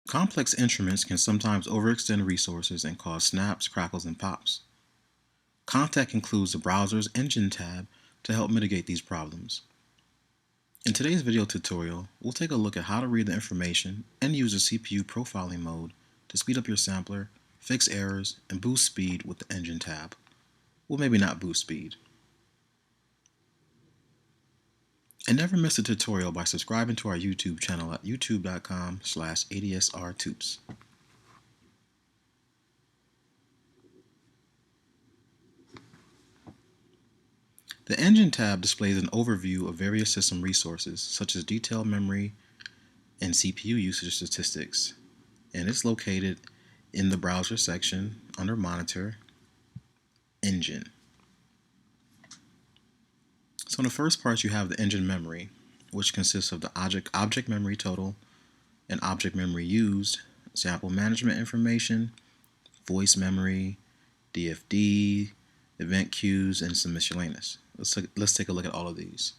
Complex instruments can sometimes overextend resources and cause snaps, crackles, and pops. Kontakt includes the browser's Engine tab to help mitigate these problems. In today's video tutorial, we'll take a look at how to read the information and use the CPU profiling mode to speed up your sampler, fix errors, and boost speed with the Engine tab. Well, maybe not boost speed. And never miss a tutorial by subscribing to our YouTube channel at youtube.com/adsrtubes. The Engine tab displays an overview of various system resources, such as detailed memory and CPU usage statistics, and it's located in the browser section under Monitor, Engine. So in the first part, you have the engine memory, which consists of the object memory total and object memory used, sample management information, voice memory, DFD, event queues, and some miscellaneous. Let's take a look at all of these.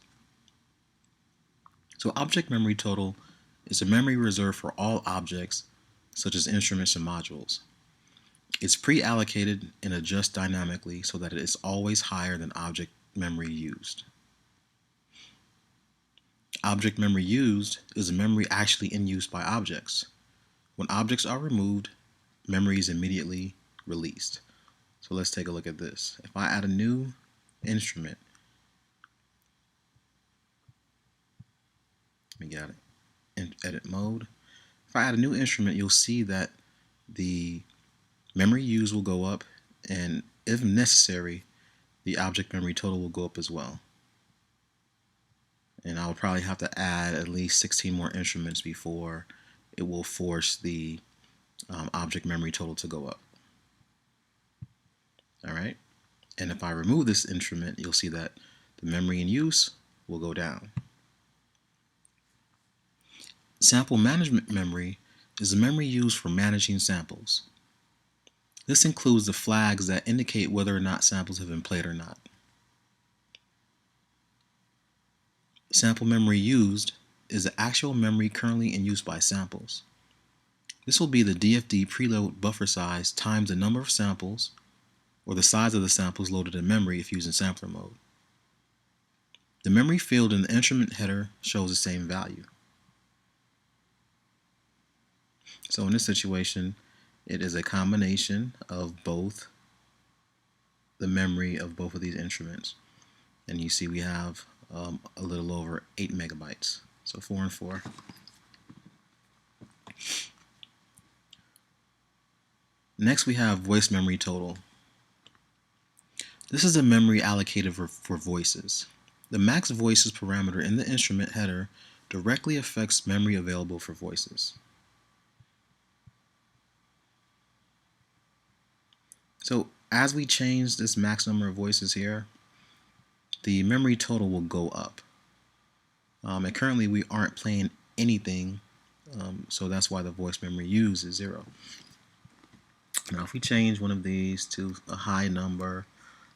So object memory total is a memory reserved for all objects, such as instruments and modules. It's pre-allocated and adjusts dynamically so that it is always higher than object memory used. Object memory used is a memory actually in use by objects. When objects are removed, memory is immediately released. So let's take a look at this. If I add a new instrument, let me get it in edit mode. If I add a new instrument, you'll see that the memory used will go up, and if necessary, the object memory total will go up as well. And I'll probably have to add at least 16 more instruments before it will force the object memory total to go up. Alright, and if I remove this instrument, you'll see that the memory in use will go down. Sample management memory is the memory used for managing samples. This includes the flags that indicate whether or not samples have been played or not. Sample memory used is the actual memory currently in use by samples. This will be the DFD preload buffer size times the number of samples, or the size of the samples loaded in memory if using sampler mode. The memory field in the instrument header shows the same value. So in this situation, it is a combination of both the memory of both of these instruments. And you see we have a little over 8 megabytes. So 4 and 4. Next we have voice memory total. This is the memory allocated for voices. The max voices parameter in the instrument header directly affects memory available for voices. So as we change this max number of voices here, the memory total will go up. And currently we aren't playing anything, so that's why the voice memory used is 0. Now if we change one of these to a high number,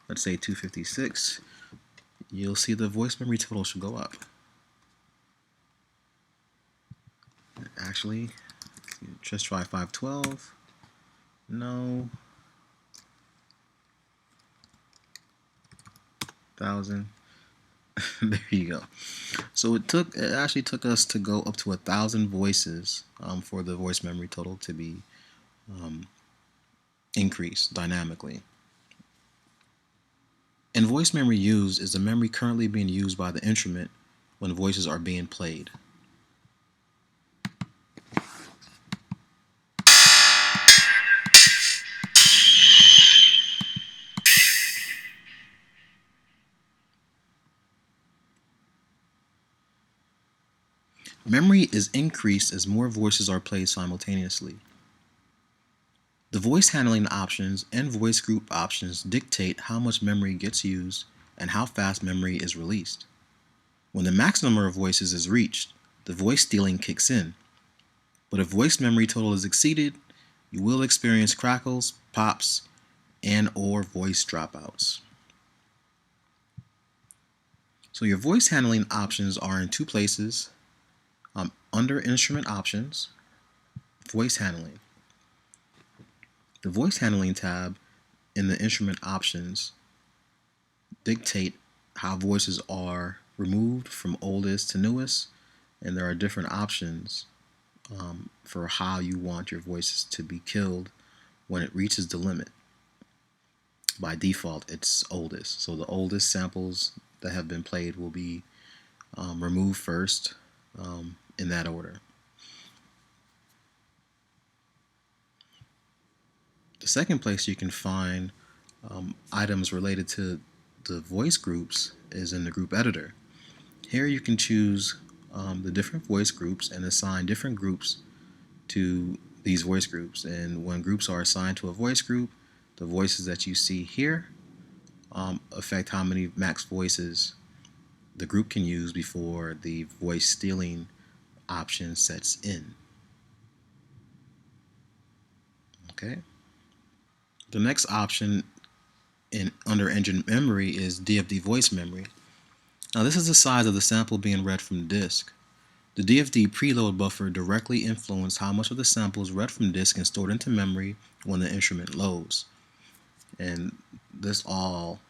let's say 256, you'll see the voice memory total should go up. Actually, just try 512. No. 1,000. There you go. So it actually took us to go up to 1,000 voices for the voice memory total to be increased dynamically. And voice memory used is the memory currently being used by the instrument when voices are being played. Memory is increased as more voices are played simultaneously. The voice handling options and voice group options dictate how much memory gets used and how fast memory is released. When the max number of voices is reached, the voice stealing kicks in. But if voice memory total is exceeded, you will experience crackles, pops, and/or voice dropouts. So your voice handling options are in two places. Under Instrument Options, Voice handling. The voice handling tab in the instrument options dictate how voices are removed from oldest to newest, and there are different options for how you want your voices to be killed when it reaches the limit. By default, it's oldest. So the oldest samples that have been played will be removed first in that order. The second place you can find items related to the voice groups is in the group editor. Here you can choose the different voice groups and assign different groups to these voice groups. And when groups are assigned to a voice group, the voices that you see here affect how many max voices the group can use before the voice stealing option sets in. Okay. The next option under engine memory is DFD voice memory. Now this is the size of the sample being read from disk. The DFD preload buffer directly influences how much of the sample is read from disk and stored into memory when the instrument loads. And this all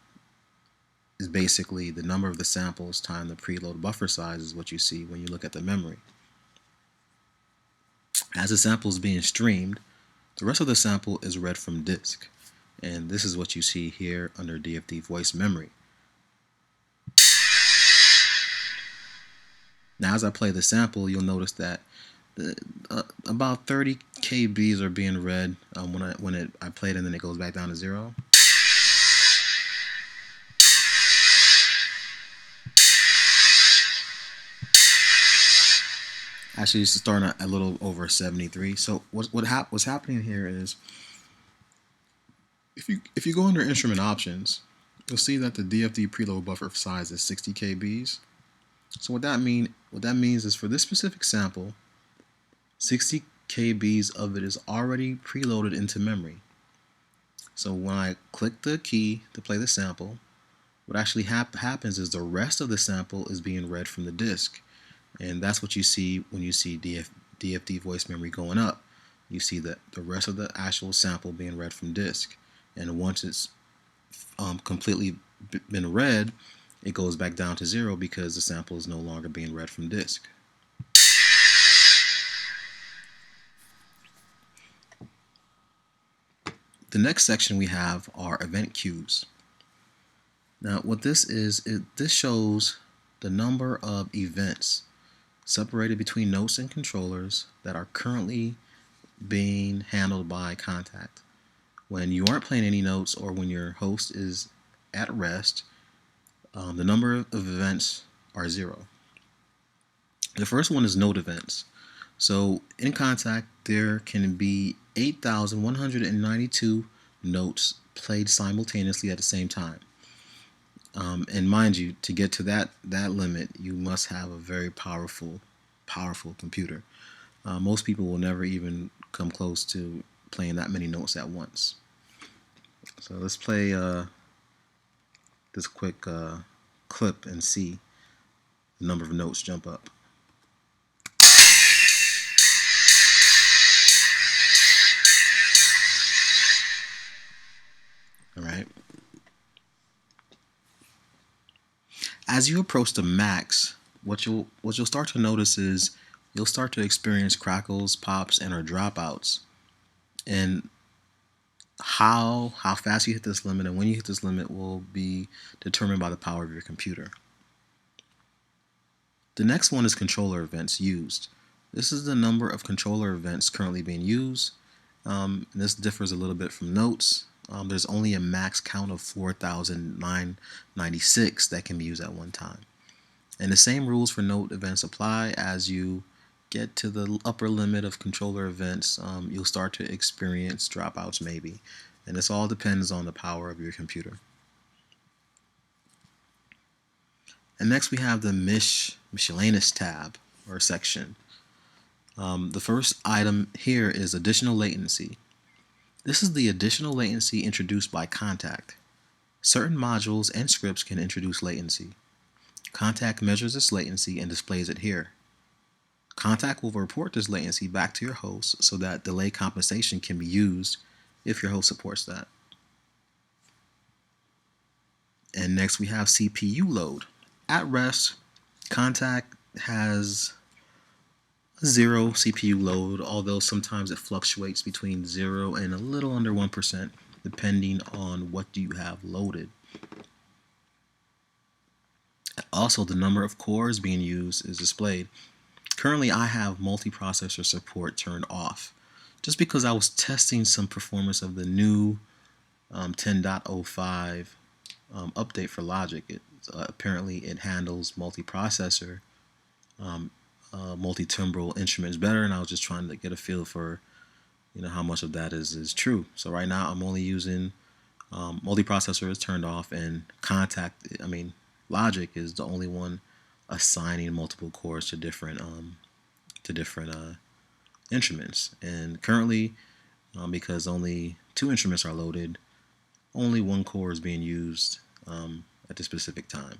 is basically the number of the samples times the preload buffer size is what you see when you look at the memory. As the sample is being streamed, the rest of the sample is read from disk. And this is what you see here under DFD voice memory. Now as I play the sample, you'll notice that about 30 kbs are being read when I play it, and then it goes back down to 0. Actually, it's starting at a little over 73. So what's happening here is if you go under instrument options, you'll see that the DFD preload buffer size is 60 kbs. So what that means is for this specific sample, 60 kbs of it is already preloaded into memory. So when I click the key to play the sample, what actually happens is the rest of the sample is being read from the disk. And that's what you see when you see DFD voice memory going up. You see that the rest of the actual sample being read from disk. And once it's completely been read, it goes back down to 0 because the sample is no longer being read from disk. The next section we have are event queues. Now what this is, this shows the number of events separated between notes and controllers that are currently being handled by Kontakt. When you aren't playing any notes or when your host is at rest, the number of events are 0. The first one is note events. So in Kontakt, there can be 8,192 notes played simultaneously at the same time. And mind you, to get to that limit, you must have a very powerful computer. Most people will never even come close to playing that many notes at once. So let's play this quick clip and see the number of notes jump up. All right. As you approach the max, what you'll start to notice is you'll start to experience crackles, pops, and or dropouts. And how fast you hit this limit and when you hit this limit will be determined by the power of your computer. The next one is controller events used. This is the number of controller events currently being used. This differs a little bit from notes. There's only a max count of 4,996 that can be used at one time. And the same rules for note events apply. As you get to the upper limit of controller events, you'll start to experience dropouts maybe. And this all depends on the power of your computer. And next we have the miscellaneous tab or section. The first item here is additional latency. This is the additional latency introduced by Kontakt. Certain modules and scripts can introduce latency. Kontakt measures this latency and displays it here. Kontakt will report this latency back to your host so that delay compensation can be used if your host supports that. And next we have CPU load. At rest, Kontakt has zero CPU load, although sometimes it fluctuates between 0 and a little under 1%, depending on what you have loaded. Also, the number of cores being used is displayed. Currently, I have multiprocessor support turned off, just because I was testing some performance of the new 10.05 update for logic. Apparently, it handles multiprocessor, multi-timbral instruments better, and I was just trying to get a feel for how much of that is true. So right now, I'm only using multiprocessor is turned off, and logic is the only one assigning multiple cores to different instruments. And currently, because only 2 instruments are loaded, only 1 core is being used at this specific time.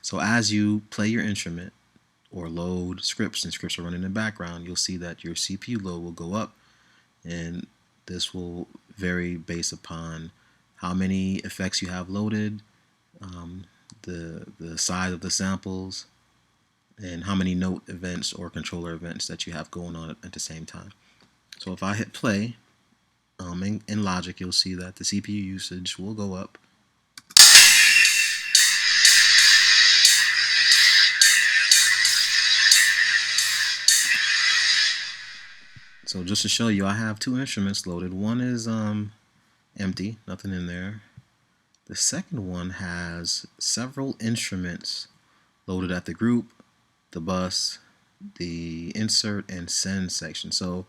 So as you play your instrument or load scripts, and scripts are running in the background, you'll see that your CPU load will go up, and this will vary based upon how many effects you have loaded, the size of the samples, and how many note events or controller events that you have going on at the same time. So if I hit play in Logic, you'll see that the CPU usage will go up. So just to show you, I have 2 instruments loaded. One is empty, nothing in there. The second one has several instruments loaded at the group, the bus, the insert, and send section. So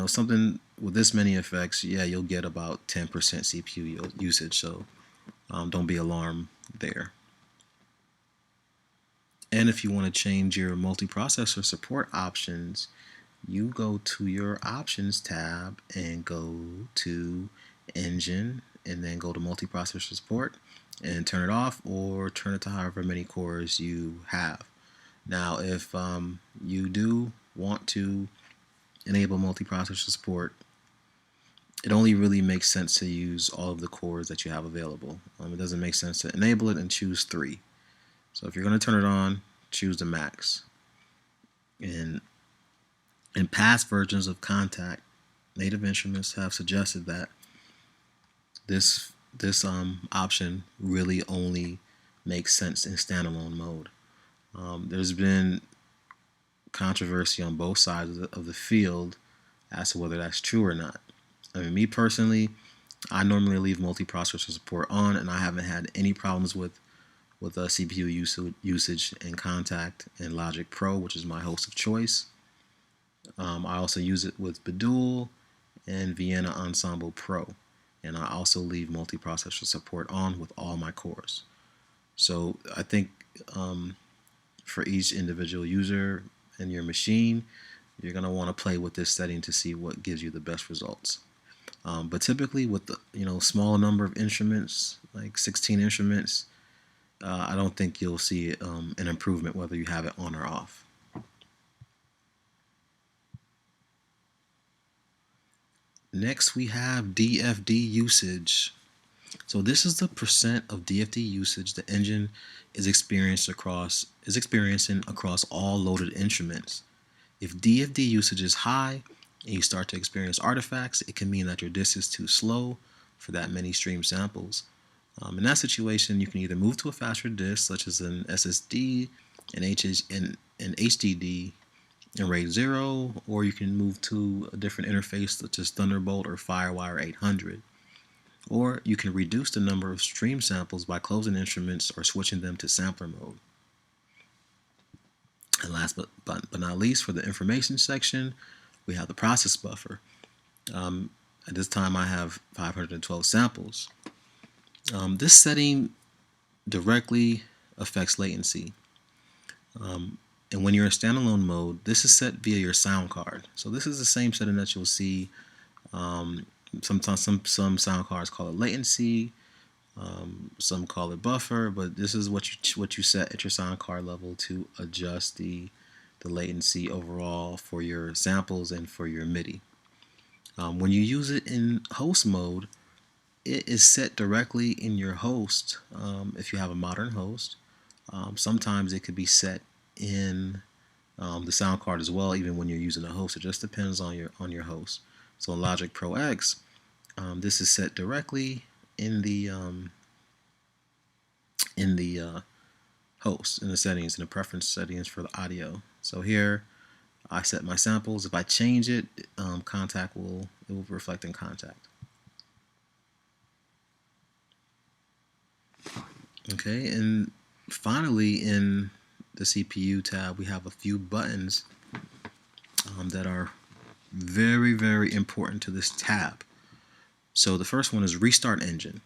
something with this many effects, you'll get about 10% CPU usage. So don't be alarmed there. And if you want to change your multiprocessor support options, you go to your options tab and go to engine, and then go to multiprocessor support and turn it off, or turn it to however many cores you have. Now, if you do want to enable multiprocessor support, it only really makes sense to use all of the cores that you have available. It doesn't make sense to enable it and choose 3. So if you're going to turn it on, choose the max. And in past versions of Kontakt, native instruments have suggested that this option really only makes sense in standalone mode. There's been controversy on both sides of the field as to whether that's true or not. Me personally, I normally leave multiprocessor support on, and I haven't had any problems with CPU usage in Kontakt and Logic Pro, which is my host of choice. I also use it with Bedouil and Vienna Ensemble Pro, and I also leave multiprocessor support on with all my cores. So I think for each individual user and your machine, you're going to want to play with this setting to see what gives you the best results. But typically with the small number of instruments, like 16 instruments, I don't think you'll see an improvement whether you have it on or off. Next, we have DFD usage. So this is the percent of DFD usage the engine is experiencing across all loaded instruments. If DFD usage is high and you start to experience artifacts, it can mean that your disk is too slow for that many stream samples. In that situation, you can either move to a faster disk, such as an SSD, an HDD, in RAID 0, or you can move to a different interface, such as Thunderbolt or FireWire 800. Or you can reduce the number of stream samples by closing instruments or switching them to sampler mode. And last but not least, for the information section, we have the process buffer. At this time, I have 512 samples. This setting directly affects latency. And when you're in standalone mode, this is set via your sound card. So this is the same setting that you'll see. Sometimes some sound cards call it latency, some call it buffer, but this is what you set at your sound card level to adjust the the latency overall for your samples and for your MIDI. When you use it in host mode, it is set directly in your host. If you have a modern host, sometimes it could be set in the sound card as well, even when you're using a host. It just depends on your host. So in Logic Pro X, this is set directly in the host, in the settings, in the preference settings for the audio. So here I set my samples. If I change it, Kontakt will reflect in Kontakt. Okay, and finally in the CPU tab, we have a few buttons that are very, very important to this tab. So the first one is Restart Engine.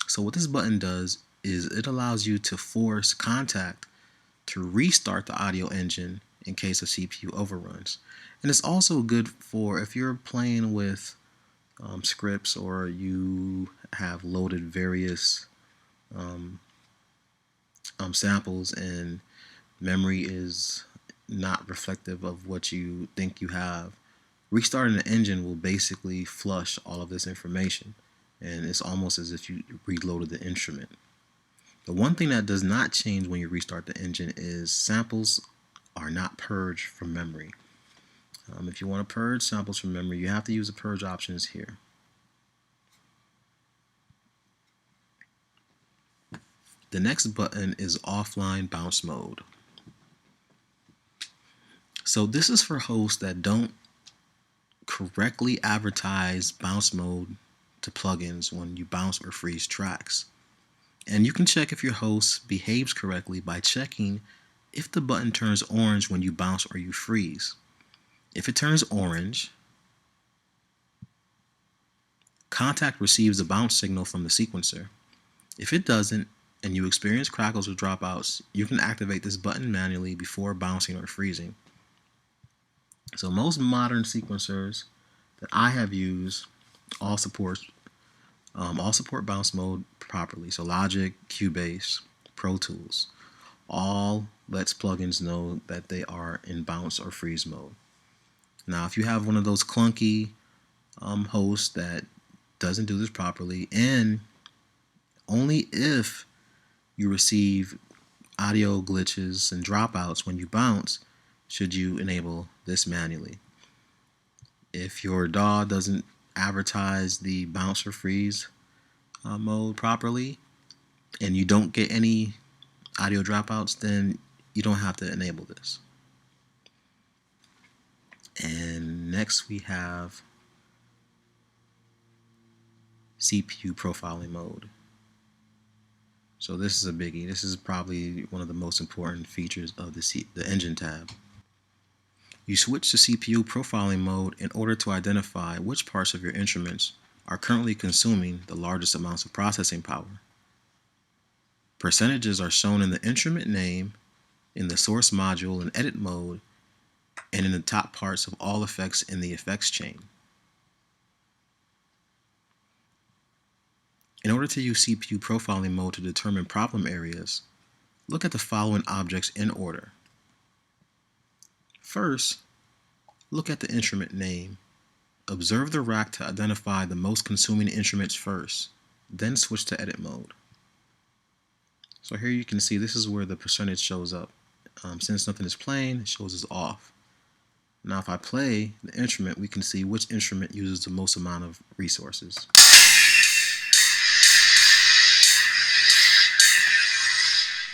So what this button does is it allows you to force Kontakt to restart the audio engine in case of CPU overruns. And it's also good for if you're playing with scripts or you have loaded various samples and memory is not reflective of what you think you have. Restarting the engine will basically flush all of this information, and it's almost as if you reloaded the instrument. The one thing that does not change when you restart the engine is samples are not purged from memory. If you want to purge samples from memory, you have to use the purge options here. The next button is Offline Bounce Mode. So this is for hosts that don't correctly advertise bounce mode to plugins when you bounce or freeze tracks. And you can check if your host behaves correctly by checking if the button turns orange when you bounce or you freeze. If it turns orange, Kontakt receives a bounce signal from the sequencer. If it doesn't, and you experience crackles or dropouts, you can activate this button manually before bouncing or freezing. So most modern sequencers that I have used all support bounce mode properly. So Logic, Cubase, Pro Tools, all lets plugins know that they are in bounce or freeze mode. Now, if you have one of those clunky hosts that doesn't do this properly, and only if you receive audio glitches and dropouts when you bounce, should you enable this manually. If your DAW doesn't advertise the bounce or freeze mode properly and you don't get any audio dropouts, then you don't have to enable this. And next we have CPU profiling mode. So this is a biggie. This is probably one of the most important features of the engine tab. You switch to CPU profiling mode in order to identify which parts of your instruments are currently consuming the largest amounts of processing power. Percentages are shown in the instrument name, in the source module and edit mode, and in the top parts of all effects in the effects chain. In order to use CPU profiling mode to determine problem areas, look at the following objects in order. First, look at the instrument name. Observe the rack to identify the most consuming instruments first, then switch to edit mode. So here you can see this is where the percentage shows up. Since nothing is playing, it shows as off. Now if I play the instrument, we can see which instrument uses the most amount of resources.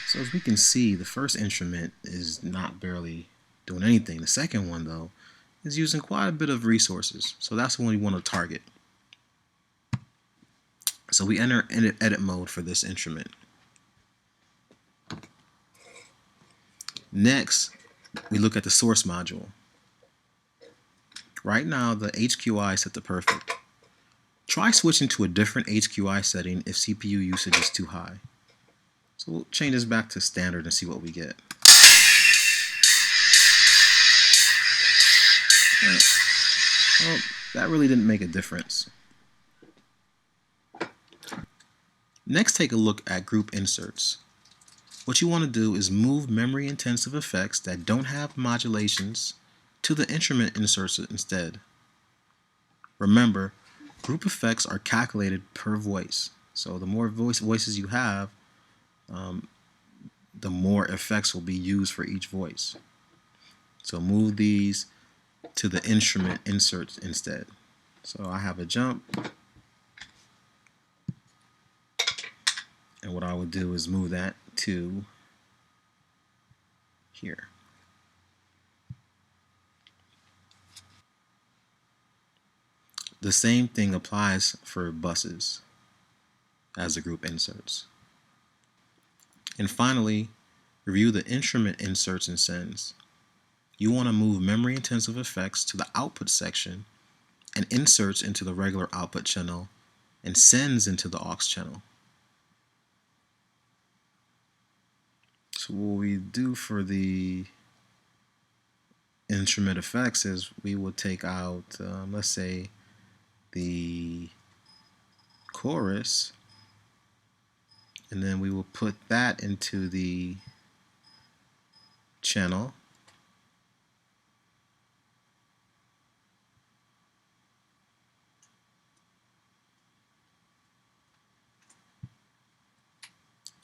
So as we can see, the first instrument is not barely doing anything. The second one, though, is using quite a bit of resources. So that's the one we want to target. So we enter edit mode for this instrument. Next, we look at the source module. Right now, the HQI is set to perfect. Try switching to a different HQI setting if CPU usage is too high. So we'll change this back to standard and see what we get. Well, that really didn't make a difference. Next, take a look at group inserts. What you want to do is move memory intensive effects that don't have modulations to the instrument inserts instead. Remember, group effects are calculated per voice. So the more voices you have, the more effects will be used for each voice. So move these to the instrument inserts instead. So I have a jump, and what I would do is move that to here. The same thing applies for buses as the group inserts. And finally, review the instrument inserts and sends. You want to move memory intensive effects to the output section and inserts into the regular output channel and sends into the aux channel. So what we do for the instrument effects is we will take out, let's say, the chorus, and then we will put that into the channel.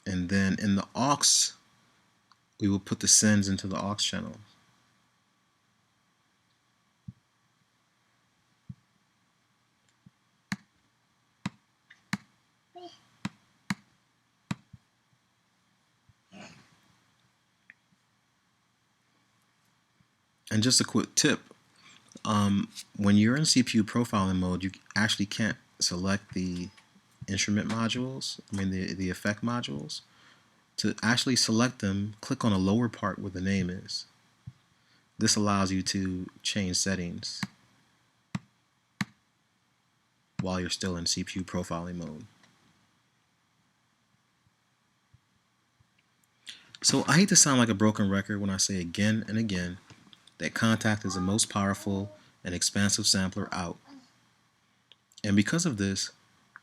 And then in the aux, we will put the sends into the aux channel. And just a quick tip, when you're in CPU profiling mode, you actually can't select the instrument modules, the effect modules. To actually select them, click on the lower part where the name is. This allows you to change settings while you're still in CPU profiling mode. So I hate to sound like a broken record when I say again and again that Kontakt is the most powerful and expansive sampler out. And because of this,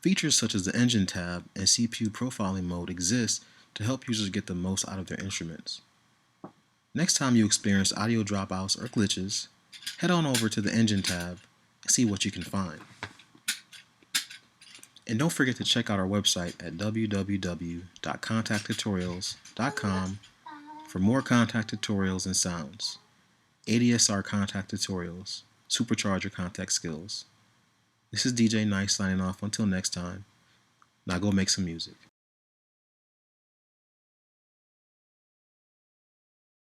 features such as the engine tab and CPU profiling mode exist to help users get the most out of their instruments. Next time you experience audio dropouts or glitches, head on over to the engine tab and see what you can find. And don't forget to check out our website at www.kontakttutorials.com for more Kontakt tutorials and sounds. ADSR Kontakt tutorials, supercharge your Kontakt skills. This is DJ Nice signing off until next time. Now go make some music.